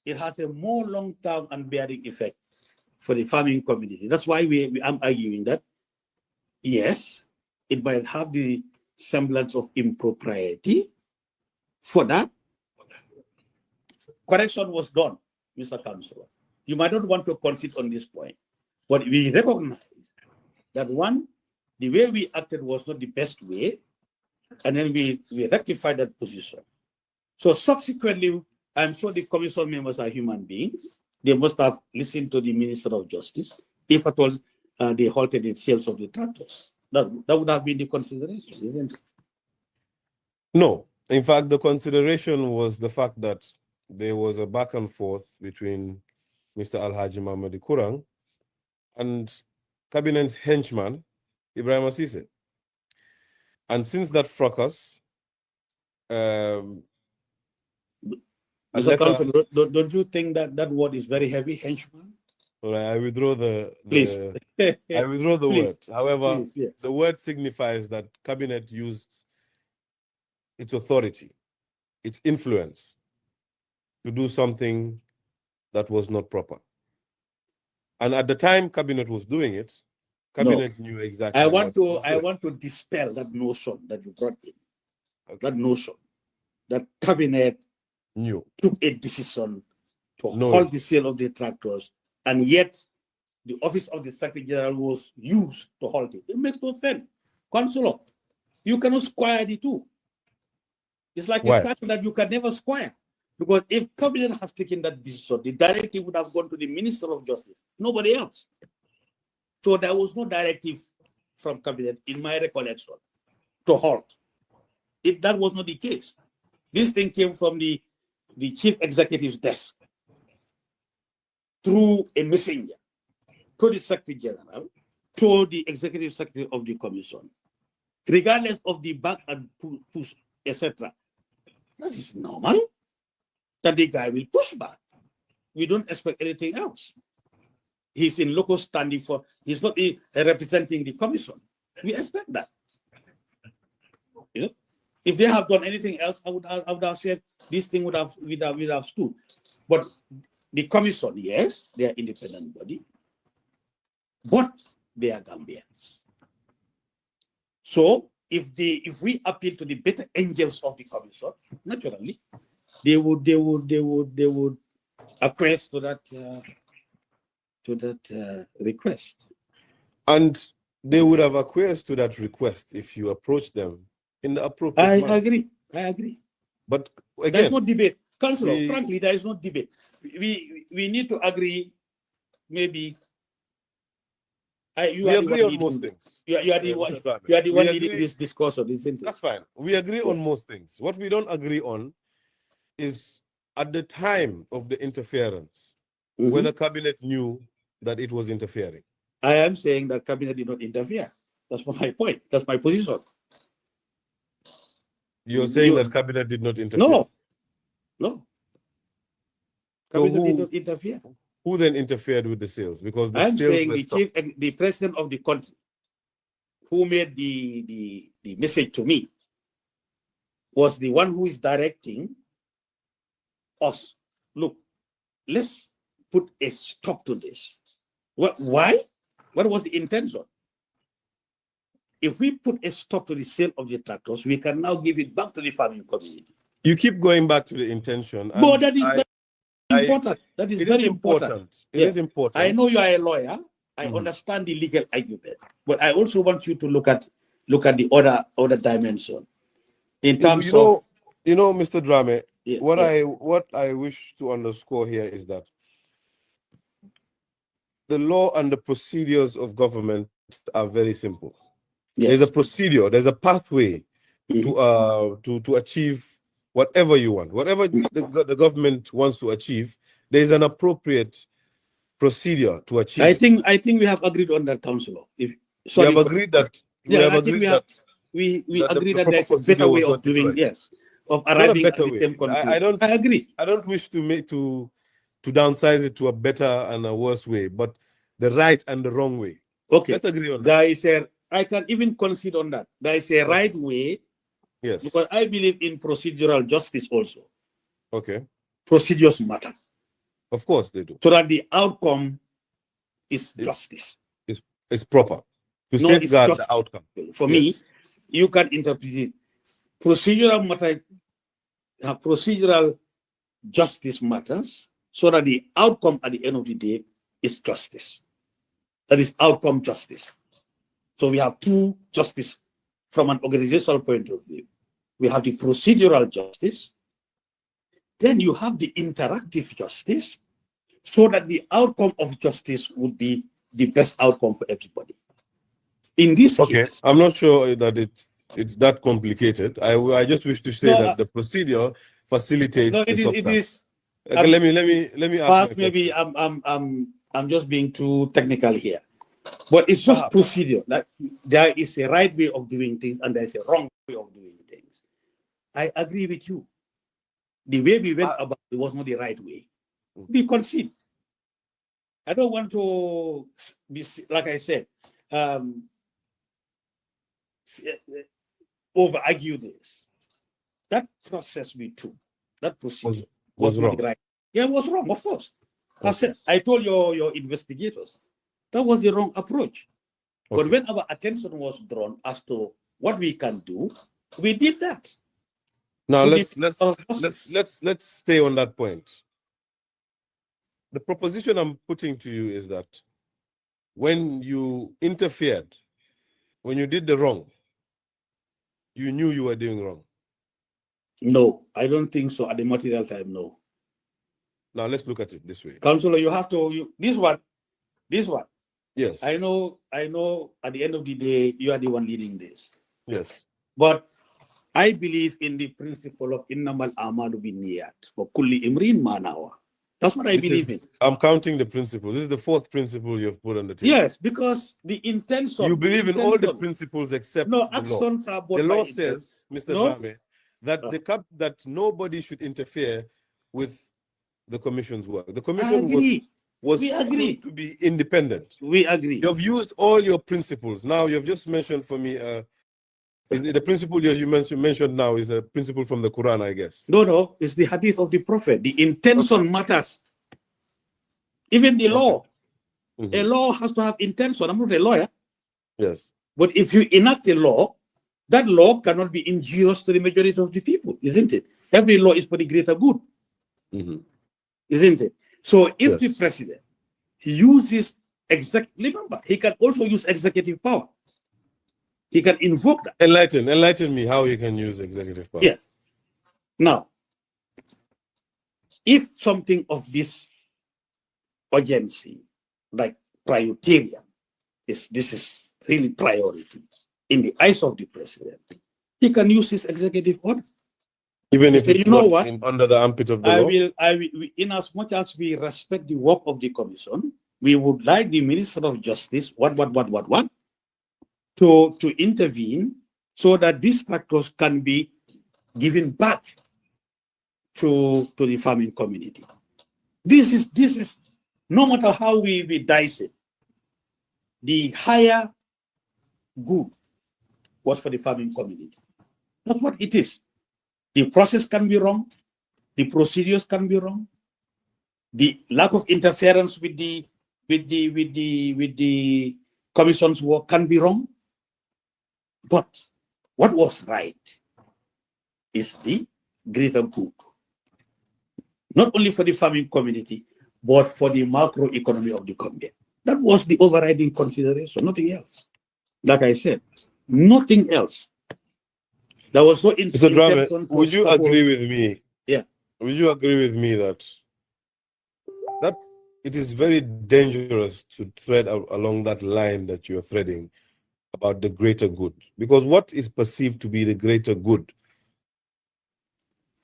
it has a more long-term and bearing effect for the farming community. That's why I'm arguing that, yes, it might have the semblance of impropriety. For that, correction was done, Mr. Councillor. You might not want to concede on this point, but we recognize that one, the way we acted was not the best way, and then we rectified that position. So subsequently, I'm sure the commission members are human beings. They must have listened to the Minister of Justice, if at all they halted the sales of the tractors. That would have been the consideration, isn't it? No. In fact, the consideration was the fact that there was a back and forth between Mr. Alhaji Mahmoud Kurang and cabinet henchman, Ibrahim Assise. And since that fracas, Mr. Council, don't you think that that word is very heavy, henchman? All right, I withdraw Please. I withdraw the Please. word. However, Please, yes. the word signifies that cabinet used its authority, its influence, to do something that was not proper. And at the time cabinet was doing it, cabinet knew exactly. I want to dispel that notion that you brought in. Okay. That notion that cabinet took a decision to halt the sale of the tractors, and yet the office of the Secretary General was used to halt it. It makes no sense. Councillor, you cannot square the two. It's like a circle that you can never square. Because if cabinet has taken that decision, the directive would have gone to the Minister of Justice, nobody else. So there was no directive from cabinet, in my recollection, to halt. That was not the case. This thing came from the chief executive's desk through a messenger to the Secretary General, to the executive secretary of the commission, regardless of the back and push, etc. That is normal. That the guy will push back. We don't expect anything else. He's in local standing for, he's not representing the commission. We expect that. You know, if they have done anything else, I would have said this thing would have stood. But the commission, yes, they are independent body, but they are Gambians. So if we appeal to the better angels of the commission, naturally, they would acquiesce to that request. And they would have acquiesced to that request if you approach them in the appropriate manner. I agree. But again, there's no debate. Councillor, frankly, there is no debate. We need to agree, maybe. We agree on most things. You are the one leading this discussion, isn't it? That's fine. We agree on most things. What we don't agree on is at the time of the interference, whether cabinet knew that it was interfering. I am saying that cabinet did not interfere. That's my point. That's my position. You're saying that cabinet did not interfere? No. Cabinet did not interfere. Who then interfered with the sales? Because I'm saying the president of the country, who made the message to me, was the one who is directing us. Look, let's put a stop to this. Why? What was the intention? If we put a stop to the sale of the tractors, we can now give it back to the farming community. You keep going back to the intention. But that is very important. That is very important. It is important. I know you are a lawyer. I understand the legal argument, but I also want you to look at the other dimension. In terms of, Mr. Drame, what I wish to underscore here is that the law and the procedures of government are very simple. Yes. There's a procedure, there's a pathway to achieve whatever you want. Whatever the government wants to achieve, there's an appropriate procedure to achieve. I think we have agreed on that, Councillor. We agree that there's a better way of doing of arriving at the same conclusion. I agree. I don't wish to downsize it to a better and a worse way, but the right and the wrong way. Okay. Let's agree on that. I can even concede on that. There is a right way. Yes. Because I believe in procedural justice also. Okay. Procedures matter. Of course they do. So that the outcome is justice. It's proper to No, it's safeguard justice. the outcome. For me, you can interpret it. Procedural matter, procedural justice matters so that the outcome at the end of the day is justice. That is outcome justice. So we have two justice from an organizational point of view. We have the procedural justice. Then you have the interactive justice so that the outcome of justice would be the best outcome for everybody. In this case, I'm not sure that it's that complicated. I just wish to say that the procedure facilitates the substance. Let me ask. Maybe I'm just being too technical here, but it's just procedure. That there is a right way of doing things and there's a wrong way of doing things. I agree with you. The way we went about it was not the right way. We concede. I don't want to be, like I said, over argue this. That process we took, that procedure was not right. Yeah, it was wrong, of course. I told your investigators that was the wrong approach. But when our attention was drawn as to what we can do, we did that. Now let's stay on that point. The proposition I'm putting to you is that when you interfered, when you did the wrong, you knew you were doing wrong. No, I don't think so. At the material time, no. Now let's look at it this way. Councillor, you have to this one. Yes. I know at the end of the day, you are the one leading this. Yes. But I believe in the principle of innamal amalu binniyat wa kulli imrin ma nawa. That's what I believe in. I'm counting the principles. This is the fourth principle you've put on the table. Yes, because the intention. You believe in all the principles except no the actions law. are both. The law says, Mr. Janneh, that that nobody should interfere with the commission's work. The commission was to be independent. We agree. You've used all your principles. Now you've just mentioned for me. The principle you mentioned now is a principle from the Quran, I guess. No, it's the hadith of the Prophet. The intention matters. Even the law. A law has to have intention. I'm not a lawyer. Yes. But if you enact a law, that law cannot be injurious to the majority of the people, isn't it? Every law is for the greater good. Isn't it? So if the president uses remember, he can also use executive power. He can invoke that. Enlighten me how he can use executive power. Yes. Now, if something of this urgency, like prioritarian, this is really priority in the eyes of the president, he can use his executive order. Even if it's not under the armpit of the law? I will, in as much as we respect the work of the commission, we would like the Minister of Justice, to intervene so that these tractors can be given back to the farming community. This is no matter how we dice it, the higher good was for the farming community. That's what it is. The process can be wrong, the procedures can be wrong, the lack of interference with the commission's work can be wrong. But what was right is the greater good, not only for the farming community, but for the macroeconomy of the Gambia. That was the overriding consideration, nothing else. Like I said, nothing else. There was no Mr. Janneh, would you agree with me? Yeah. Would you agree with me that it is very dangerous to thread along that line that you're threading about the greater good? Because what is perceived to be the greater good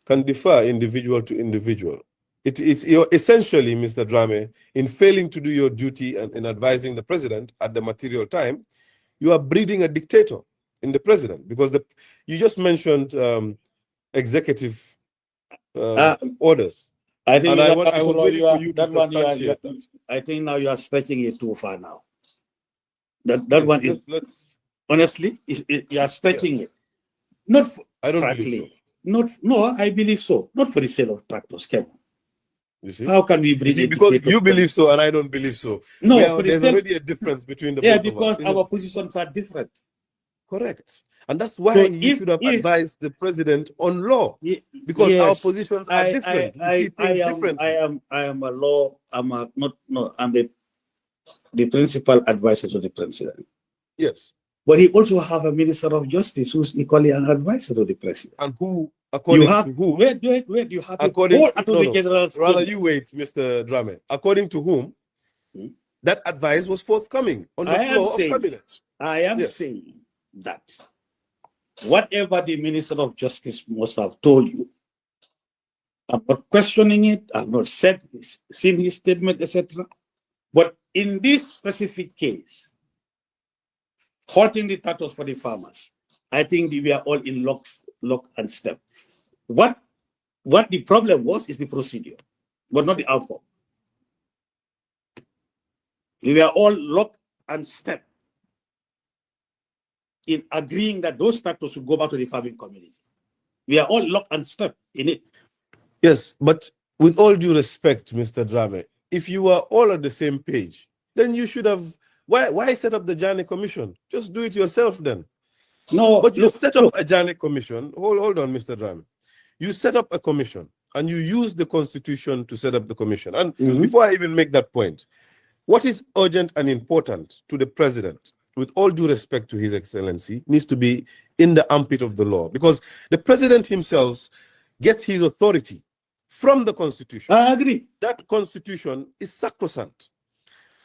can differ individual to individual. You're essentially, Mr. Janneh, in failing to do your duty and in advising the president at the material time, you are breeding a dictator in the president, because you just mentioned executive orders. I think I was waiting for you to substantiate that. I think now you are stretching it too far now. That one is honestly, you are stretching it. Not I don't frankly, believe so. No, I believe so. Not for the sale of tractors, Kevin. You see? How can we bring You see, because dictator you believe so and I don't believe so. No, There's already a difference between the both of us. because our positions are different. Correct. And that's why So you should have advised the president on law. Because our positions are different. We see things differently. I am a law, I'm the principal advisor to the president. Yes. But he also have a minister of justice who's equally an advisor to the president. And who, according to who? Wait, you have according to Attorney General's rather you wait, Mr. Drame. According to whom that advice was forthcoming on the floor of cabinet. I am saying that whatever the Minister of Justice must have told you, I'm not questioning it, I've not seen his statement, etc. But in this specific case, halting the titles for the farmers, I think we are all in lock and step. What the problem was is the procedure, but not the outcome. We are all lock and step in agreeing that those titles should go back to the farming community. We are all lock and step in it. Yes, but with all due respect, Mr. Drame, if you are all on the same page, then you should have. Why set up the Janneh Commission? Just do it yourself then. No, but you set up a Janneh Commission. Hold on, Mr. Drame. You set up a commission and you use the Constitution to set up the commission. And before I even make that point, what is urgent and important to the president, with all due respect to His Excellency, needs to be in the armpit of the law, because the president himself gets his authority from the Constitution. I agree. That Constitution is sacrosanct.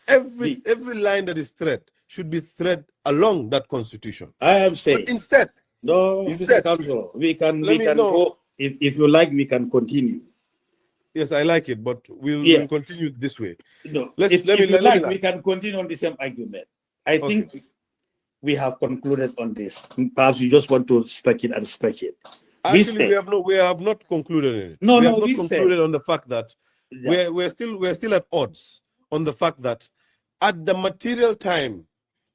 Every line that is thread should be thread along that Constitution. I am saying. But instead, Mr. Council, we can go. If you like, we can continue. Yes, I like it, but we'll continue this way. No, if you like, we can continue on the same argument. I think we have concluded on this. Perhaps you just want to strike it and strike it. Actually, we have not concluded it. We have not concluded on the fact that we're still at odds on the fact that at the material time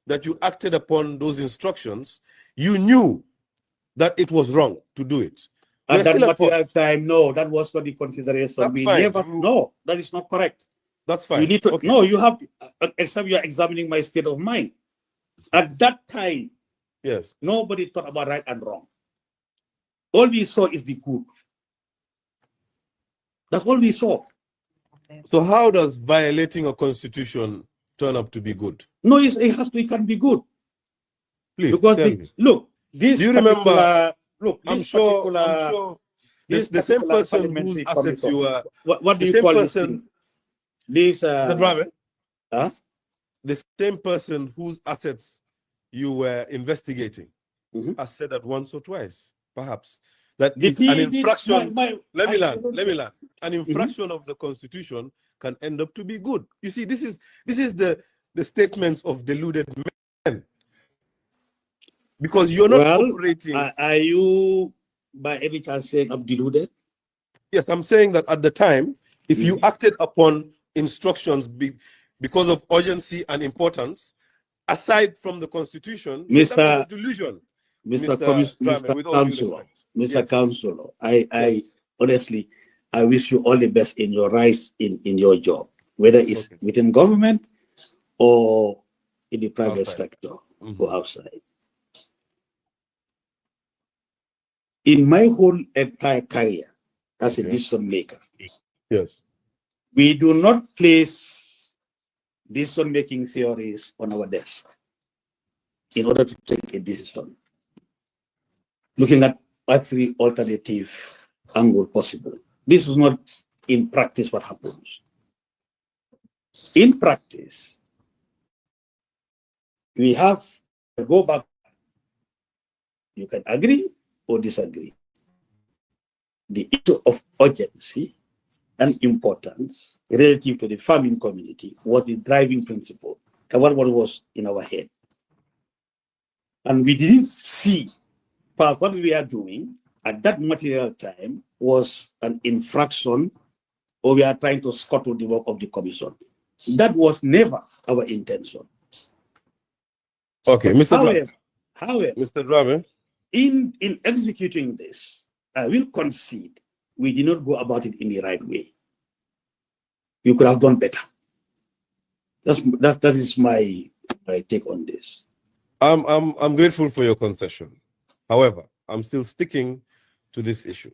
that you acted upon those instructions, you knew that it was wrong to do it. At that material time, no, that was not the consideration. No, that is not correct. That's fine. You need to no, you have except you are examining my state of mind. At that time, yes, nobody thought about right and wrong. All we saw is the good. That's all we saw. So how does violating a constitution turn up to be good? No, it can be good. Please, because look, this. Do you remember? Look, I'm sure the same person whose assets you were. What do you call this thing? This the same person whose assets you were investigating has said that once or twice, perhaps, that it's an infraction. Let me land. An infraction of the Constitution can end up to be good. You see, this is the statements of deluded men. Because you're not operating. Are you by any chance saying I'm deluded? Yes, I'm saying that at the time, if you acted upon instructions because of urgency and importance, aside from the Constitution, that was a delusion. Mr. Counselor, I honestly, I wish you all the best in your rise in your job, whether it's within government or in the private sector or outside. In my whole entire career as a decision maker, yes, we do not place decision-making theories on our desk in order to take a decision, looking at every alternative angle possible. This is not in practice what happens. In practice, we have to go back. You can agree or disagree. The issue of urgency and importance relative to the farming community was the driving principle, and what was in our head. And we didn't see what we are doing at that material time was an infraction, or we are trying to scuttle the work of the commission. That was never our intention. Okay, However, Mr. Drame, in executing this, I will concede we did not go about it in the right way. you could have done better. That is my take on this. I'm grateful for your concession. However, I'm still sticking to this issue.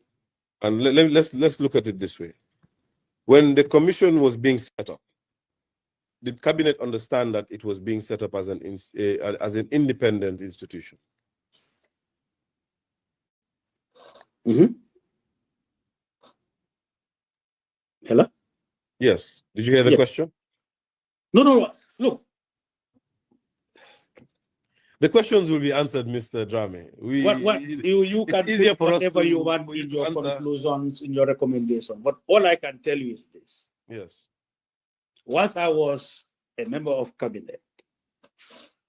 And let's look at it this way. When the commission was being set up, did cabinet understand that it was being set up as an independent institution? Mm-hmm. Hello? Yes. Did you hear the question? No. Look. The questions will be answered, Mr. Drame. You can put whatever you want in your conclusions, in your recommendation. But all I can tell you is this. Yes. Once I was a member of cabinet,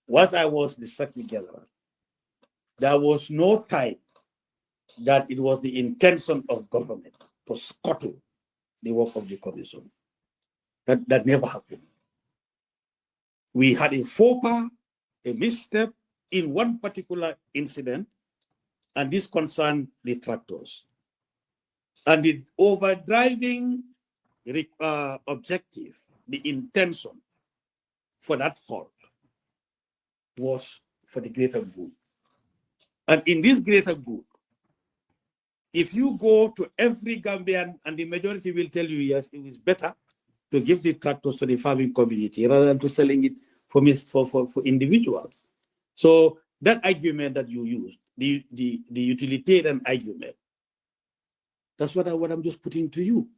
once I was the Secretary General, there was no time that it was the intention of government to scuttle the work of the commission. That never happened. We had a faux pas, a misstep in one particular incident, and this concerned the tractors. And the overdriving objective, the intention for that halt was for the greater good. And in this greater good, if you go to every Gambian, and the majority will tell you, yes, it is better to give the tractors to the farming community rather than to selling it for individuals. So that argument that you used, the utilitarian argument, that's what I'm just putting to you.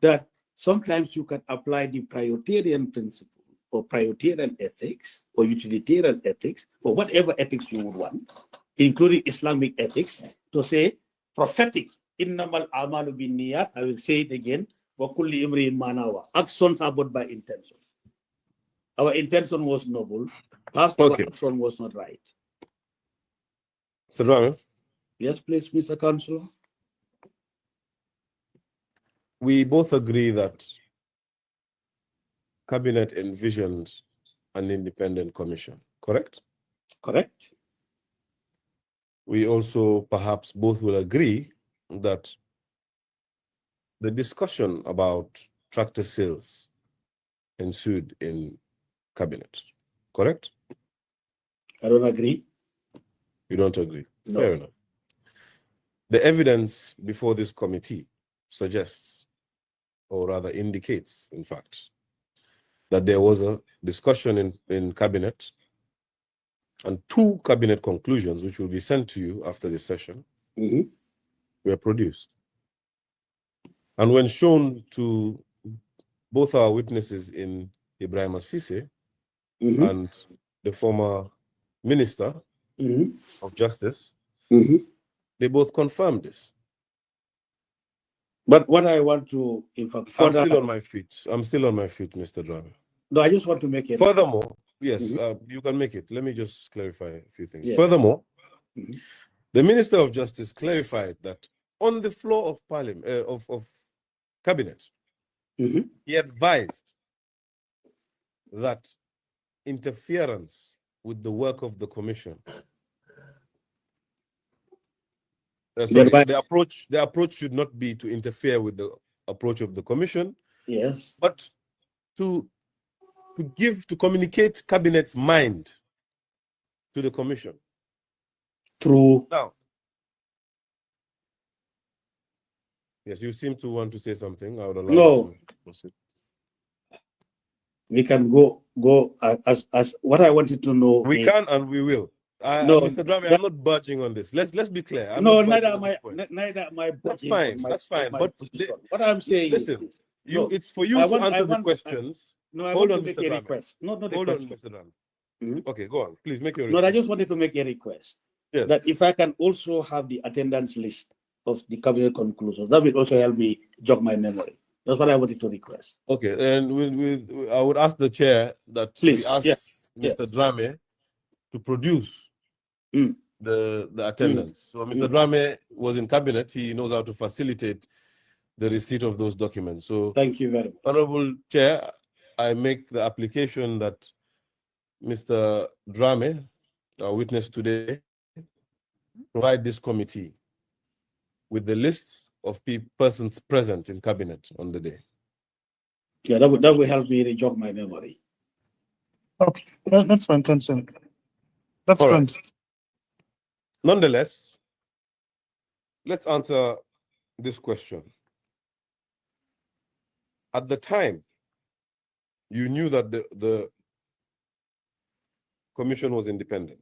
That sometimes you can apply the prioritarian principle or prioritarian ethics or utilitarian ethics or whatever ethics you would want, including Islamic ethics, to say prophetic. Innamal amalu binniyat. I will say it again. Wa kulli imri'in ma nawa. Actions are bought by intention. Our intention was noble. Perhaps our action was not right. Mr. Rami? Yes, please, Mr. Councillor. We both agree that cabinet envisioned an independent commission, correct? Correct. We also perhaps both will agree that the discussion about tractor sales ensued in cabinet, correct? I don't agree. You don't agree? No. Fair enough. The evidence before this committee suggests, or rather indicates, in fact, that there was a discussion in cabinet and 2 cabinet conclusions, which will be sent to you after this session, were produced. And when shown to both our witnesses in Ibrahim Assise and the former Minister of Justice, they both confirmed this. But what I want to, in fact, I'm still on my feet. I'm still on my feet, Mr. Drama. No, I just want to make it. Furthermore, yes, you can make it. Let me just clarify a few things. Yes. Furthermore, the Minister of Justice clarified that on the floor of Parliament, of Cabinet, he advised that interference with the work of the Commission, the approach should not be to interfere with the approach of the Commission, yes, but to communicate Cabinet's mind to the Commission. True. Now, yes, you seem to want to say something. I would allow you to proceed. We can go as what I wanted to know. We can and we will. No, Mr. Drame, I'm not budging on this. Let's be clear. Neither am I. That's fine. That's fine. But what I'm saying listen, is, it's for you to answer the questions. I want to make a request. Hold on, Mr. Drame. Okay, go on. Please make your request. No, I just wanted to make a request. Yes. That if I can also have the attendance list of the cabinet conclusions, that will also help me jog my memory. That's what I wanted to request. Okay, and I would ask the chair that please ask Mr. Drame to produce the attendance. So Mr. Drame was in cabinet. He knows how to facilitate the receipt of those documents. So thank you very much. Honorable Chair, I make the application that Mr. Drame, our witness today, provide this committee with the list of persons present in cabinet on the day. Yeah, that will help me jog my memory. Okay, that's fine, Council. That's All fine. right. Nonetheless, let's answer this question. At the time, you knew that the commission was independent.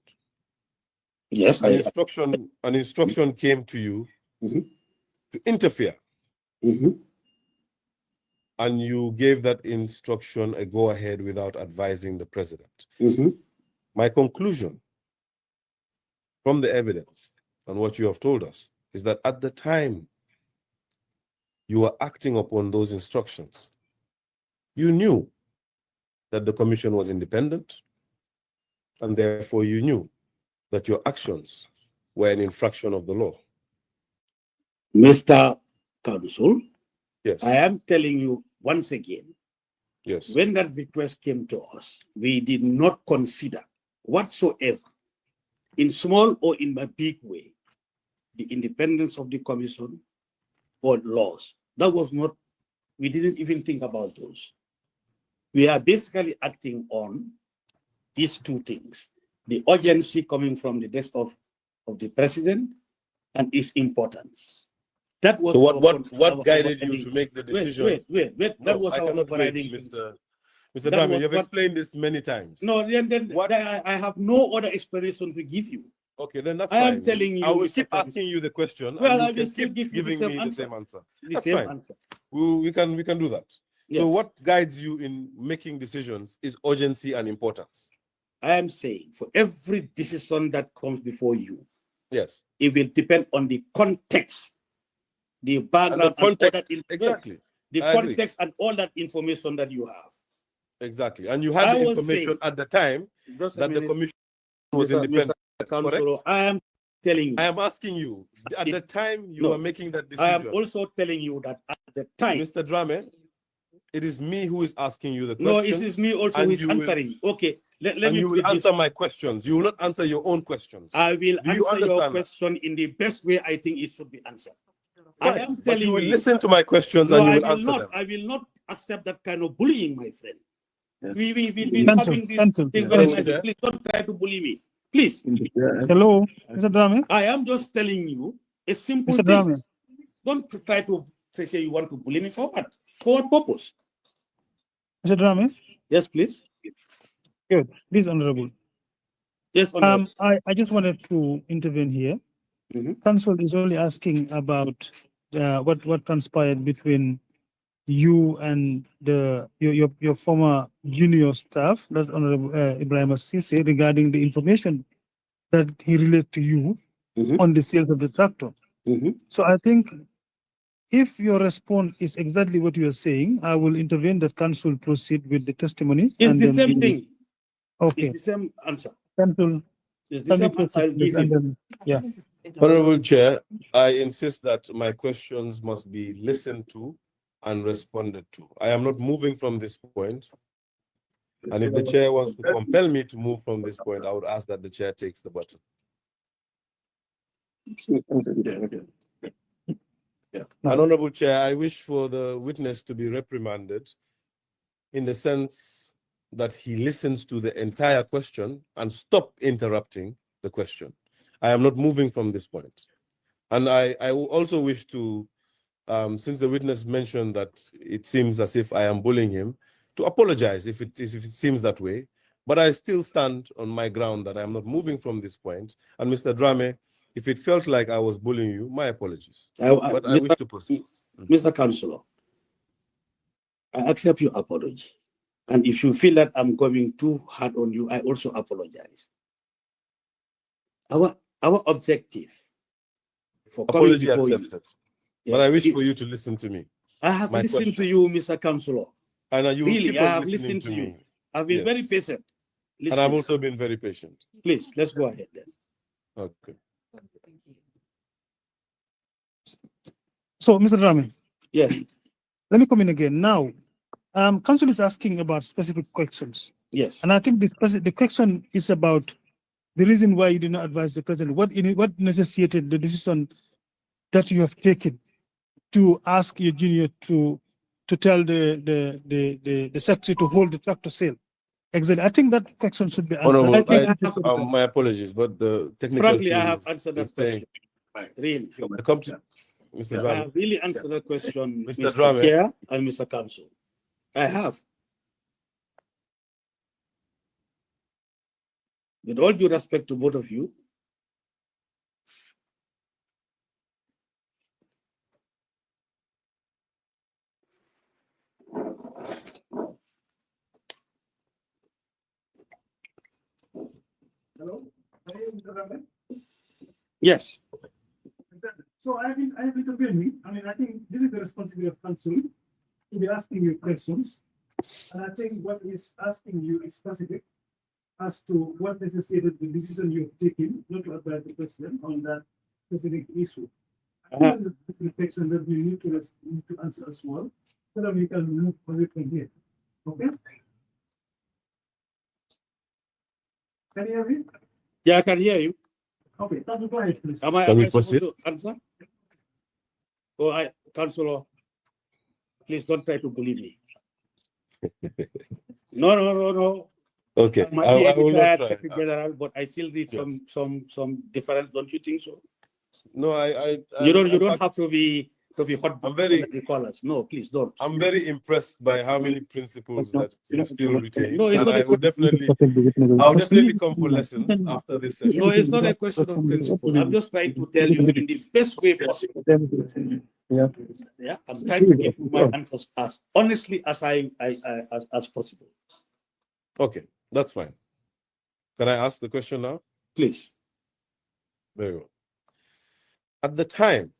Yes, An instruction came to you to interfere. And you gave that instruction a go-ahead without advising the president. My conclusion from the evidence and what you have told us is that at the time you were acting upon those instructions, you knew that the commission was independent, and therefore you knew that your actions were an infraction of the law. Mr. Counsel, yes, I am telling you once again, yes, when that request came to us, we did not consider whatsoever, in small or in a big way, the independence of the commission or laws. That was not, we didn't even think about those. We are basically acting on these two things: the urgency coming from the desk of the president and its importance. That was so what guided you to make the decision? Wait. No, that was I our cannot wait, overriding Mr. Drame, you've explained this many times. No, then I have no other explanation to give you. Okay, then that's I fine. am telling you. I will keep asking you the question. Well, and I you will can still keep give you the giving same me answer. the same answer. The That's same fine. answer. We can do that. Yes. So what guides you in making decisions is urgency and importance. I am saying for every decision that comes before you, yes, it will depend on the context, the background, and the context, and exactly. The I context agree. And all that information that you have. Exactly. And you had the information at the time that the commission was independent. Mr. Councilor, I am telling you. I am asking you, at the time you were making that decision. I am also telling you that at the time. Mr. Drame, it is me who is asking you the question. No, it is me also who is answering. Okay, let me. You will answer my questions. You will not answer your own questions. I will answer your question in the best way I think it should be answered. Right. I am telling you. Will listen to my questions and you will answer them. I will not accept that kind of bullying, my friend. Yes. We having this thing very nicely. Please don't try to bully me. Please. Hello, Mr. Drame. I am just telling you a simple Mr. thing. Drame. Don't try to say you want to bully me for what? For what purpose? Mr. Drame. Yes, please. Good. Please, Honorable. Yes, Honorable. I just wanted to intervene here. Council is only asking about what transpired between you and your former junior staff, that's Honorable Ibrahim Sisi, regarding the information that he relayed to you on the sales of the tractor. So I think if your response is exactly what you are saying, I will intervene that council proceed with the testimony. It's the same thing. Okay. It's the same answer. Council. It's the same answer I'll give you. Yeah. Honorable Chair, I insist that my questions must be listened to and responded to. I am not moving from this point. And if the chair wants to compel me to move from this point, I would ask that the chair takes the button. Yeah. Honorable Chair, I wish for the witness to be reprimanded in the sense that he listens to the entire question and stop interrupting the question. I am not moving from this point. And I also wish to, since the witness mentioned that it seems as if I am bullying him, to apologize if it seems that way. But I still stand on my ground that I am not moving from this point. And Mr. Drame, if it felt like I was bullying you, my apologies. But I wish to proceed. Mr. Councilor, I accept your apology. And if you feel that I'm going too hard on you, I also apologize. Our objective for coming before you. But I wish for you to listen to me. I have listened to you, Mr. Councilor. And you really, I have listened to you. I've been very patient. And I've also been very patient. Please, let's go ahead then. Okay. So, Mr. Drame. Yes. Let me come in again. Now, Council is asking about specific questions. Yes. And I think the question is about the reason why you did not advise the president. What necessitated the decision that you have taken to ask your junior to to tell the secretary to hold the tractor sale? Exactly. I think that question should be answered. Honorable, my apologies, but the technical Frankly, team I have answered that question. Really. When it comes to Mr. I Drame, have really answered that question, Mr. Mr. Drame. Chair and Mr. Counsel. I have. With all due respect to both of you, Hello? Mr. Rahman? yes. So I have interviewed. I mean, I think this is the responsibility of counsel to be asking you questions. And I think what is asking you is specific as to what necessitated the decision you've taken, not to advise the president on that specific issue. I think there's a question that we need to answer as well, so that we can move away from here. Okay? Can you hear me? Yeah, I can hear you. Okay, go ahead, please. Am I supposed to answer? Oh, Councilor, please don't try to bully me. No. Okay, I will not try. try. General, but I still read some difference. Don't you think so? No, You don't have to be hot. I'm very callers. No, please don't. I'm very impressed by how many principles that you still retain. No, it's and not I will definitely come for lessons after this session. No, it's not a question of principle. I'm just trying to tell you in the best way possible. Yeah, I'm trying to give you my answers as honestly as as possible. Okay, that's fine. Can I ask the question now? Please. Very well. At the time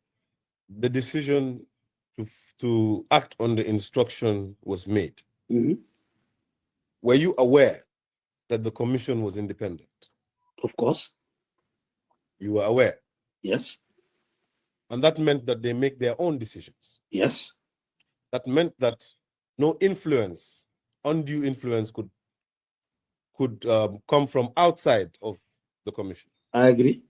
the decision to act on the instruction was made, were you aware that the commission was independent? Of course. You were aware? Yes. And that meant that they make their own decisions? Yes. That meant that no influence, undue influence could come from outside of the commission? I agree.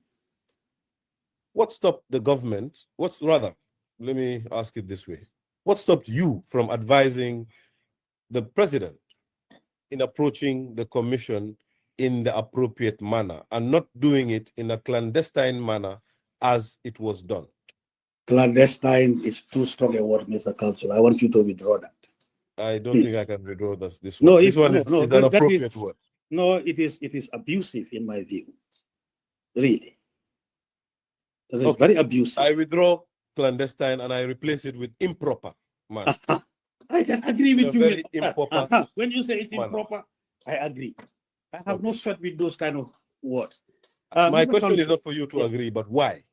What stopped the government? Let me ask it this way. What stopped you from advising the president in approaching the commission in the appropriate manner and not doing it in a clandestine manner as it was done? Clandestine is too strong a word, Mr. Counsel. I want you to withdraw that. I don't think I can withdraw this one. No, this one is an appropriate word. No, it is abusive in my view. Really. It is very abusive. I withdraw clandestine and I replace it with improper manner. I can agree with you. Very improper. When you say it's improper, I agree. I have no sweat with those kind of words. My question is not for you to agree, but why?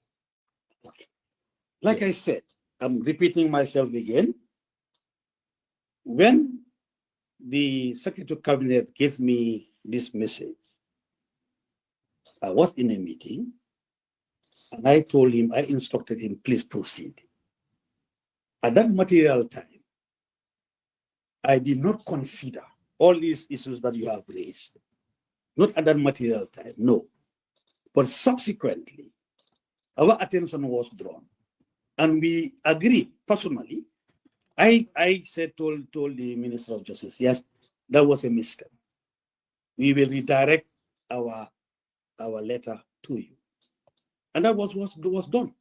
Okay. Like I said, I'm repeating myself again. When the Secretary of Cabinet gave me this message, I was in a meeting and I told him, I instructed him, please proceed. At that material time, I did not consider all these issues that you have raised. Not at that material time, no. But subsequently, our attention was drawn. And we agreed personally. I said, told the Minister of Justice, yes, that was a mistake. We will redirect our letter to you. And that was done.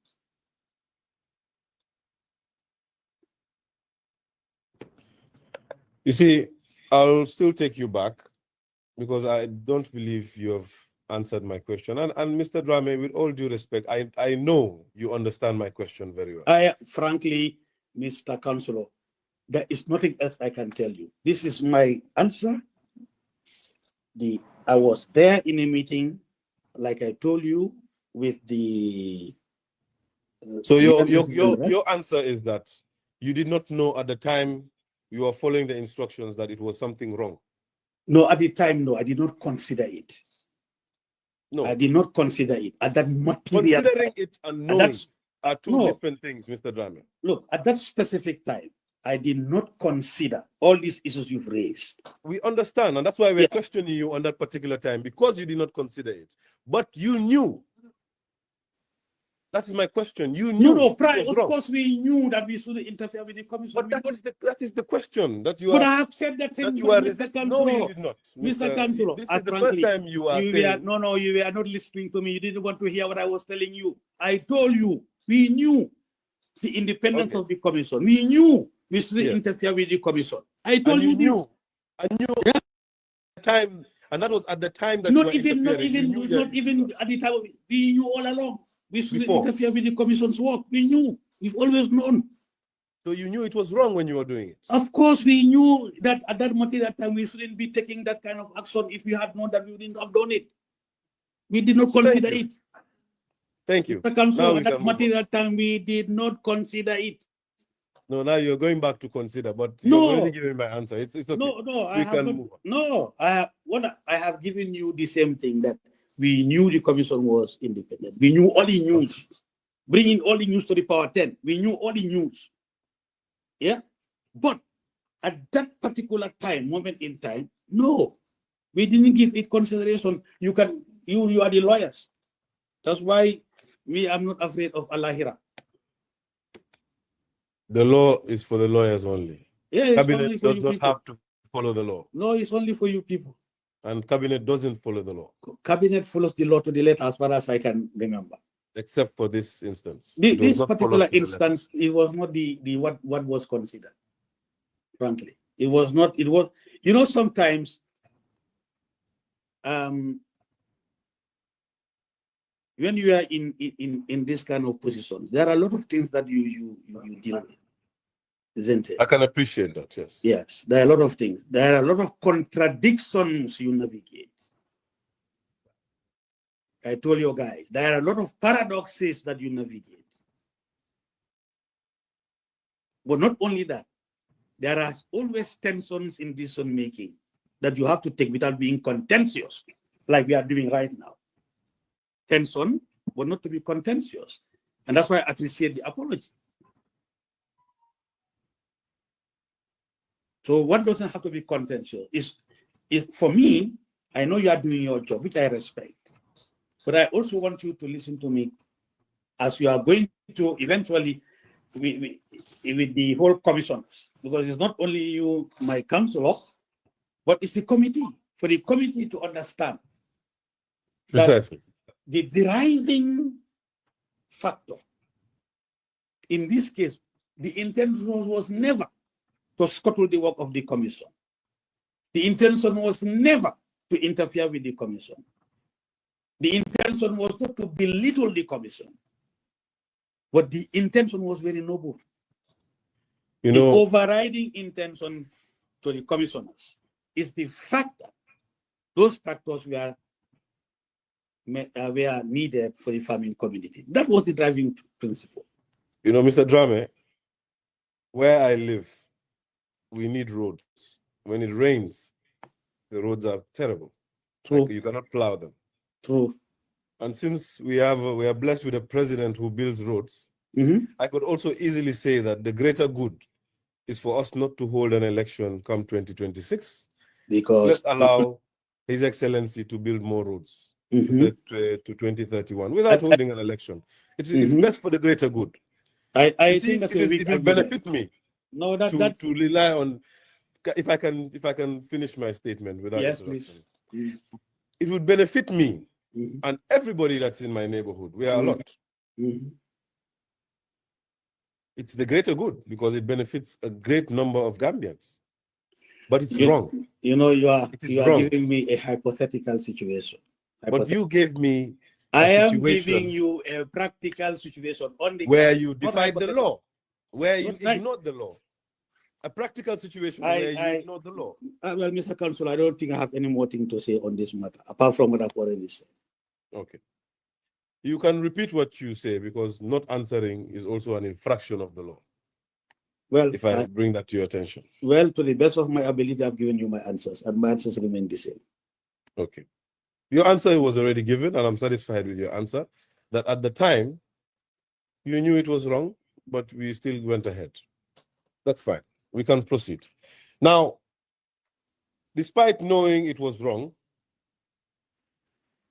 You see, I'll still take you back because I don't believe you have answered my question. And Mr. Drame, with all due respect, I know you understand my question very well. Frankly, Mr. Councillor, there is nothing else I can tell you. This is my answer. I was there in a meeting, like I told you, with the... So your answer is that you did not know at the time you were following the instructions that it was something wrong? No, at the time, no, I did not consider it. No. I did not consider it. At that material... Considering it and knowing are two different things, Mr. Drame. Look, at that specific time, I did not consider all these issues you've raised. We understand, and that's why we're questioning you on that particular time, because you did not consider it. But you knew That is my question. You knew. No, it was of wrong. course we knew that we shouldn't interfere with the commission. But that is the question that you But are. I have said that That in you are Mr. Councilor. No, you did not. Mr. Councilor, this is the first time you are saying. you were not listening to me. You didn't want to hear what I was telling you. I told you, we knew the independence of the commission. We knew we shouldn't interfere with the commission. I told you this. I knew at the time, and that was at the time that not you were even at the time. We knew all along. We shouldn't interfere with the commission's work. We knew. We've always known. So you knew it was wrong when you were doing it? Of course, we knew that at that material time we shouldn't be taking that kind of action. If we had known that, we wouldn't have done it. We did not consider it. Thank you. The council at that material time we did not consider it. No, now you're going back to consider, but you're already giving my answer. It's okay. I have given you the same thing, that we knew the commission was independent. We knew all the news. Bringing all the news to the Power 10. We knew all the news. Yeah? But at that particular moment in time, no. We didn't give it consideration. You are the lawyers. That's why I'm not afraid of Allahira. The law is for the lawyers only. Yeah, Cabinet does not have to follow the law. No, it's only for you people. And cabinet doesn't follow the law. Cabinet follows the law to the letter as far as I can remember. Except for this instance. This particular instance, it was not what was considered. Frankly, it was not. It was, sometimes when you are in this kind of position, there are a lot of things that you deal with, isn't it? I can appreciate that. Yes. Yes, there are a lot of things. There are a lot of contradictions you navigate. I told you guys, there are a lot of paradoxes that you navigate. But not only that, there are always tensions in decision making that you have to take without being contentious, like we are doing right now. Tension, but not to be contentious. And that's why I appreciate the apology. So what doesn't have to be contentious is for me, I know you are doing your job, which I respect. But I also want you to listen to me as you are going to eventually with the whole commissioners, because it's not only you, my counselor, but it's the committee, for the committee to understand Precisely. The driving factor in this case, the intention was never to scuttle the work of the commission. The intention was never to interfere with the commission. The intention was not to belittle the commission, but the intention was very noble. The overriding intention to the commissioners is the fact that those factors were needed for the farming community. That was the driving principle. Mr. Janneh, where I live, we need roads. When it rains, the roads are terrible. True. Like you cannot plow them. True. And since we are blessed with a president who builds roads, I could also easily say that the greater good is for us not to hold an election come 2026, because let's allow His Excellency to build more roads to 2031 without holding an election. It's best for the greater good. I think that's it will benefit me. No, to rely on. If I can finish my statement without interruption. Please. It would benefit me and everybody that's in my neighborhood. We are a lot. It's the greater good because it benefits a great number of Gambians. But it's wrong. You are giving me a hypothetical situation. But you gave me I am giving you a practical situation on the where you defied the law, where you ignored the law. A practical situation where you ignored the law. Well, Mr. Counsel, I don't think I have any more thing to say on this matter, apart from what I've already said. Okay. You can repeat what you say, because not answering is also an infraction of the law. Well, if I bring that to your attention. Well, to the best of my ability, I've given you my answers, and my answers remain the same. Okay. Your answer was already given, and I'm satisfied with your answer, that at the time, you knew it was wrong, but we still went ahead. That's fine. We can proceed. Now, despite knowing it was wrong,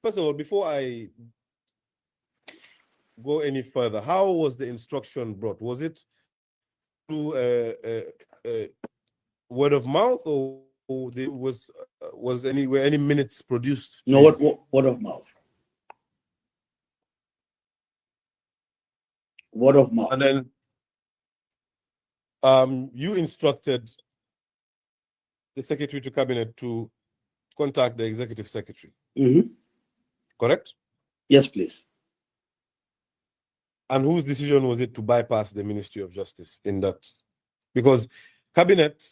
first of all, before I go any further, how was the instruction brought? Was it through word of mouth, or were any minutes produced? No, word of mouth. Word of mouth. And then you instructed the Secretary to Cabinet to contact the Executive Secretary. Correct? Yes, please. And whose decision was it to bypass the Ministry of Justice in that? Because Cabinet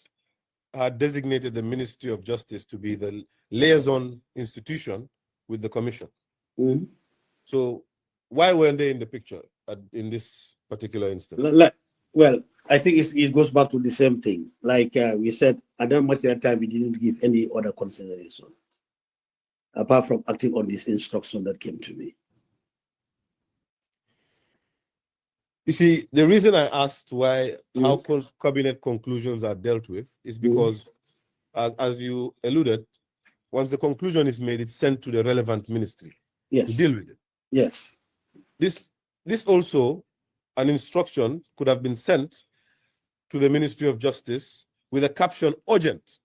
had designated the Ministry of Justice to be the liaison institution with the Commission. So why weren't they in the picture in this particular instance? Well, I think it goes back to the same thing. Like we said, at that much time, we didn't give any other consideration apart from acting on this instruction that came to me. You see, the reason I asked how Cabinet conclusions are dealt with is because, as you alluded, once the conclusion is made, it's sent to the relevant ministry to deal with it. Yes. This also, an instruction could have been sent to the Ministry of Justice with a caption urgent.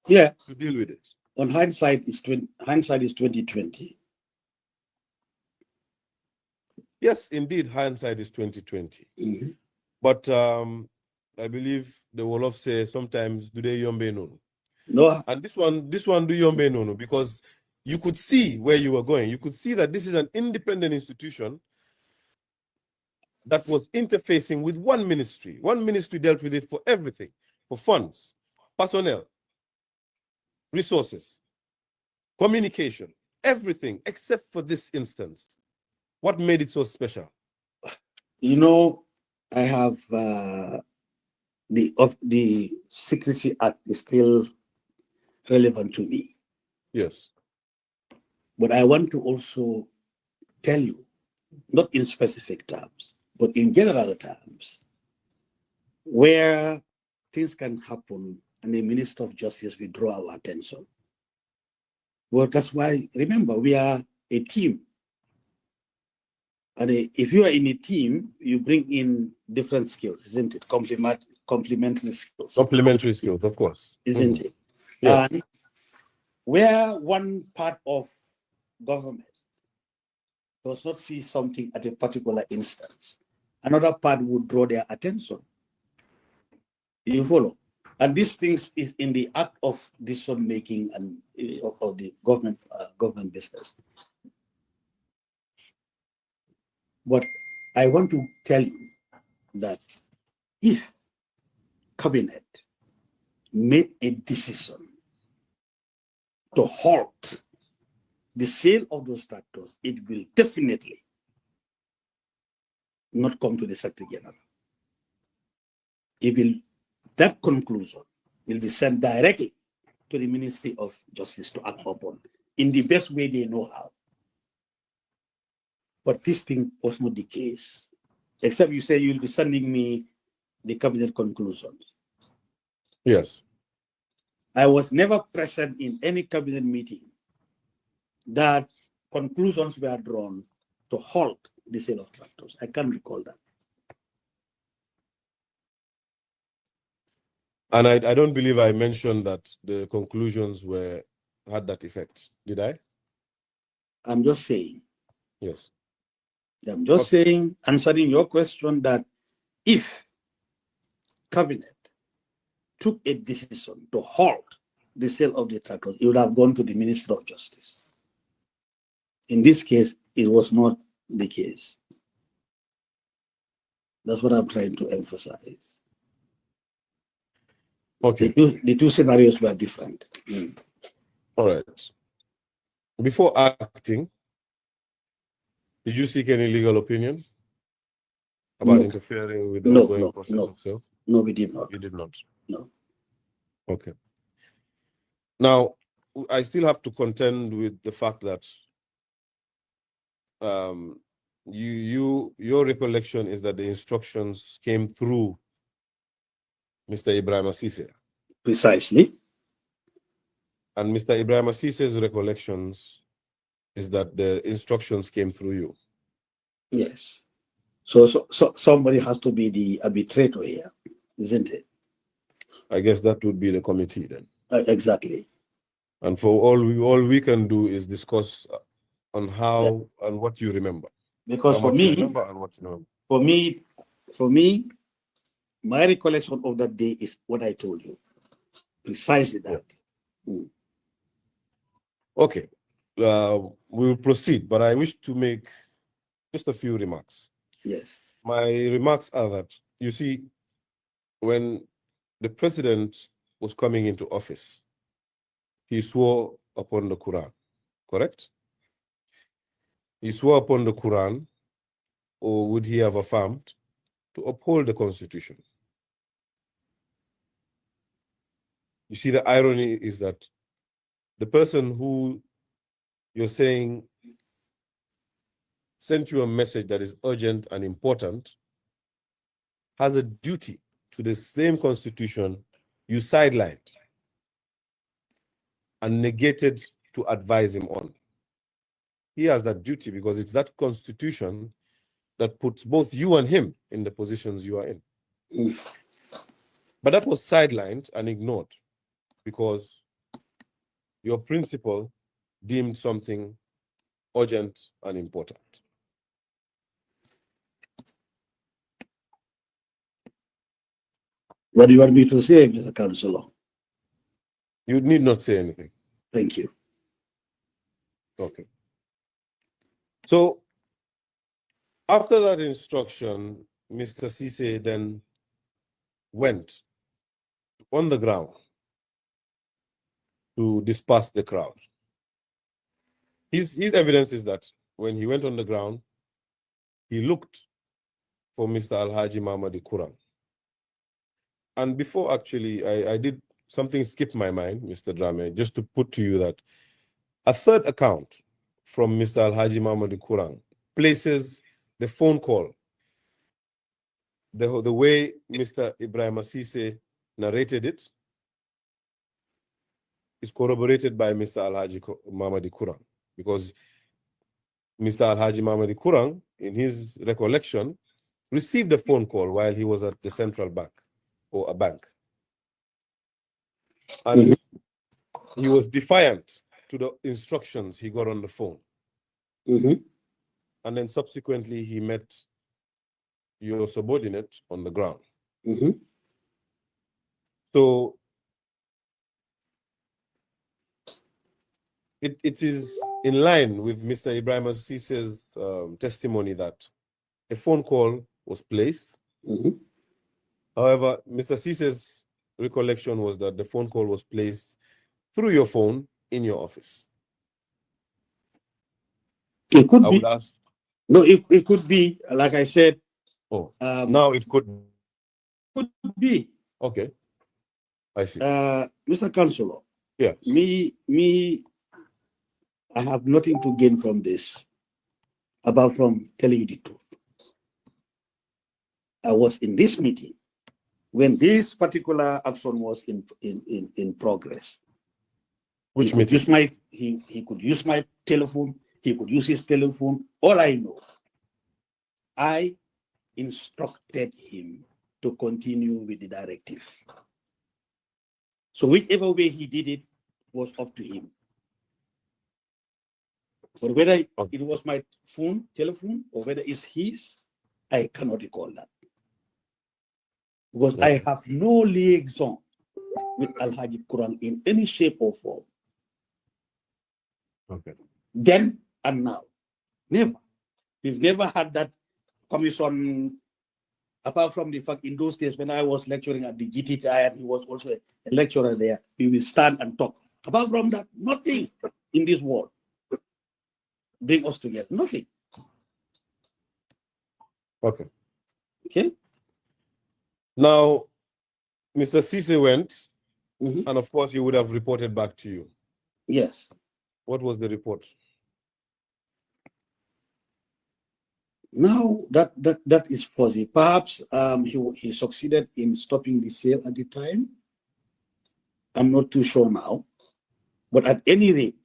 Yeah. To deal with it. On hindsight is 2020. Yes, indeed, hindsight is 2020. But I believe the Wolof say sometimes do they yombe no. No. And this one do yombe no, because you could see where you were going. You could see that this is an independent institution that was interfacing with one ministry. One ministry dealt with it for everything, for funds, personnel, resources, communication, everything except for this instance. What made it so special? You know, I have the Secrecy Act is still relevant to me. Yes. But I want to also tell you, not in specific terms, but in general terms, where things can happen and the Minister of Justice will draw our attention. Well, that's why, remember, we are a team. And if you are in a team, you bring in different skills, isn't it? Complementary skills. Complementary skills, of course. Isn't it? Yes. And where one part of government does not see something at a particular instance, another part would draw their attention. You follow? And these things is in the act of decision making and of the government business. But I want to tell you that if Cabinet made a decision to halt the sale of those tractors, it will definitely not come to the Secretary General. That conclusion will be sent directly to the Ministry of Justice to act upon in the best way they know how. But this thing was not the case, except you say you'll be sending me the Cabinet conclusions. Yes. I was never present in any Cabinet meeting that conclusions were drawn to halt the sale of tractors. I can't recall that. And I don't believe I mentioned that the conclusions had that effect. Did I? I'm just saying. Yes. I'm just saying, answering your question, that if Cabinet took a decision to halt the sale of the tractors, it would have gone to the Minister of Justice. In this case, it was not the case. That's what I'm trying to emphasize. Okay. The two scenarios were different. All right. Before acting, did you seek any legal opinion about interfering with the ongoing process of sale? No, we did not. You did not? No. Okay. Now, I still have to contend with the fact that your recollection is that the instructions came through Mr. Ibrahim Assise. Precisely. And Mr. Ibrahim Assise's recollections is that the instructions came through you. Yes. So somebody has to be the arbitrator here, isn't it? I guess that would be the committee then. Exactly. And for all we can do is discuss on how and what you remember. Because for me, and what you know. For me, my recollection of that day is what I told you. Precisely that. Yeah. Okay. We'll proceed, but I wish to make just a few remarks. Yes. My remarks are that, you see, when the president was coming into office, he swore upon the Quran, correct? He swore upon the Quran, or would he have affirmed, to uphold the Constitution. You see, the irony is that the person who you're saying sent you a message that is urgent and important has a duty to the same Constitution you sidelined and negated to advise him on. He has that duty because it's that Constitution that puts both you and him in the positions you are in. But that was sidelined and ignored because your principal deemed something urgent and important. What do you want me to say, Mr. Councillor? You need not say anything. Thank you. Okay. So after that instruction, Mr. Cisse then went on the ground to disperse the crowd. His evidence is that when he went on the ground, he looked for Mr. Alhaji Mamadi Kurang. And before actually, I did something skip my mind, Mr. Drame, just to put to you that a third account from Mr. Alhaji Mamadi Kurang places the phone call, the way Mr. Ibrahim Cisse narrated it, is corroborated by Mr. Alhaji Mamadi Kurang, because Mr. Alhaji Mamadi Kurang, in his recollection, received a phone call while he was at the central bank or a bank. And he was defiant to the instructions he got on the phone. And then subsequently, he met your subordinate on the ground. So it is in line with Mr. Ibrahim Cisse's testimony that a phone call was placed. However, Mr. Cisse's recollection was that the phone call was placed through your phone in your office. It could be. No, it could be, like I said. Oh, now it could be. Okay. I see. Mr. Councillor. Yeah. I have nothing to gain from this, apart from telling you the truth. I was in this meeting when this particular action was in progress. Which meeting? He could use my telephone. He could use his telephone. All I know, I instructed him to continue with the directive. So whichever way he did it was up to him. But whether it was my telephone, or whether it's his, I cannot recall that. Because I have no liaison with Alhaji Kurang in any shape or form. Okay. Then and now. Never. We've never had that commission, apart from the fact in those days when I was lecturing at the GTTI and he was also a lecturer there, we will stand and talk. Apart from that, nothing in this world bring us together. Nothing. Okay. Okay. Now, Mr. Cisse went, and of course, he would have reported back to you. Yes. What was the report? Now that is fuzzy. Perhaps he succeeded in stopping the sale at the time. I'm not too sure now. But at any rate,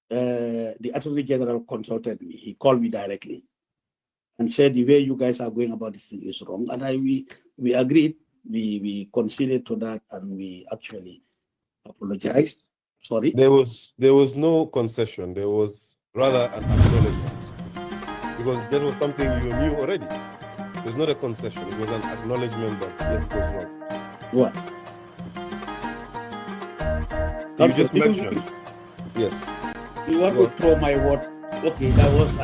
the Attorney General consulted me. He called me directly and said the way you guys are going about this thing is wrong. And we agreed, we conceded to that, and we actually apologized. Sorry. There was no concession. There was rather an acknowledgement, because that was something you knew already. It was not a concession. It was an acknowledgement that yes, it was wrong. What? You just mentioned. Yes. You want to throw my word? Okay, that was